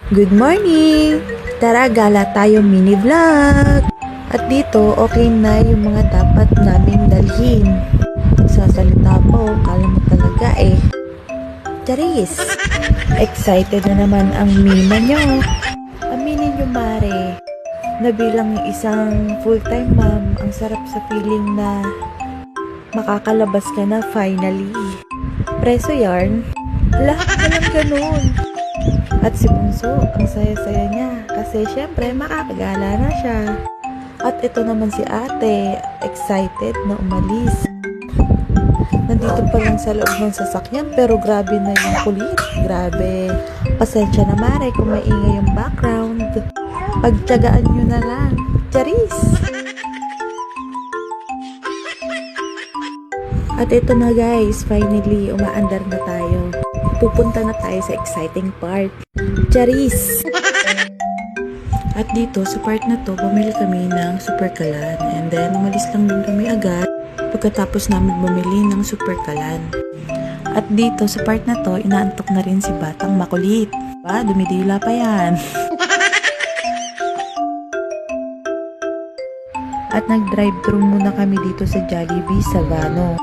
Good morning! Tara, gala tayo mini vlog! At dito, okay na yung mga dapat naming dalhin. Sasalita po, kala mo talaga eh. Charis! Excited na naman ang mima nyo. Aminin nyo mare, na bilang isang full-time mom, ang sarap sa feeling na makakalabas ka na finally. Preso yarn? Lahat walang ganun. At si Bunso, ang saya-saya niya kasi syempre makakagala na siya. At ito naman si ate, excited na umalis. Nandito pa lang sa loob ng sasakyan pero grabe na yung kulit. Grabe. Pasensya na mare kung maingay yung background. Pagtiyagaan nyo na lang. Charis! At ito na guys, finally umaandar na tayo. Pupunta na tayo sa exciting part. Charis! At dito, sa part na to, bumili kami ng super kalan. And then, umalis lang din kami agad pagkatapos namin bumili ng super kalan. At dito, sa part na to, inaantok na rin si Batang Makulit. Diba? Dumidila pa yan. At nag-drive-thru muna kami dito sa Jollibee Savano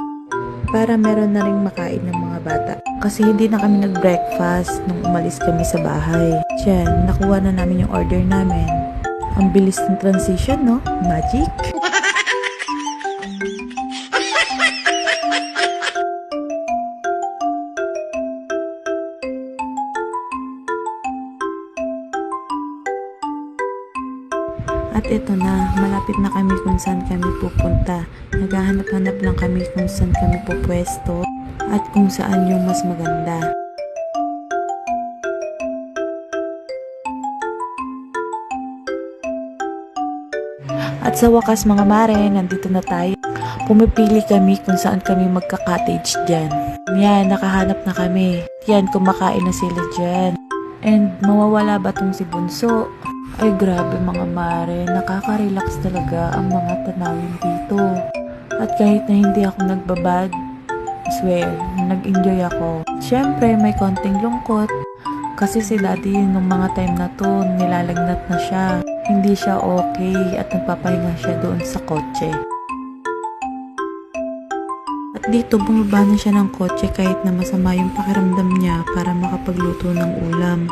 para meron na rin makain ng mga bata. Kasi hindi na kami nag-breakfast nung umalis kami sa bahay. Diyan, nakuha na namin yung order namin. Ang bilis ng transition, no? Magic! At ito na, malapit na kami kung saan kami pupunta. Naghahanap-hanap lang kami kung saan kami pupwesto at kung saan yung mas maganda. At sa wakas mga mare, nandito na tayo. Pumipili kami kung saan kami magka-cottage dyan. Yan, nakahanap na kami. Yan, kumakain na sila dyan. And mawawala ba tong si Bunso? Ay grabe mga mare, nakaka-relax talaga ang mga tanawin dito. At kahit na hindi ako nagbabad, swear, nag-enjoy ako. Siyempre, may konting lungkot. Kasi si daddy nung mga time na to, nilalagnat na siya. Hindi siya okay at nagpapahinga siya doon sa kotse. At dito, bumaba na siya ng kotse kahit na masama yung pakiramdam niya para makapagluto ng ulam.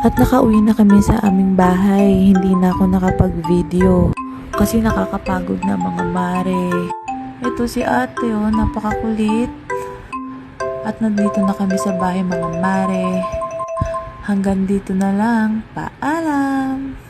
At nakauwi na kami sa aming bahay. Hindi na ako nakapag-video kasi nakakapagod na mga mare. Ito si ate, oh, napakakulit. At nandito na kami sa bahay mga mare. Hanggang dito na lang. Paalam!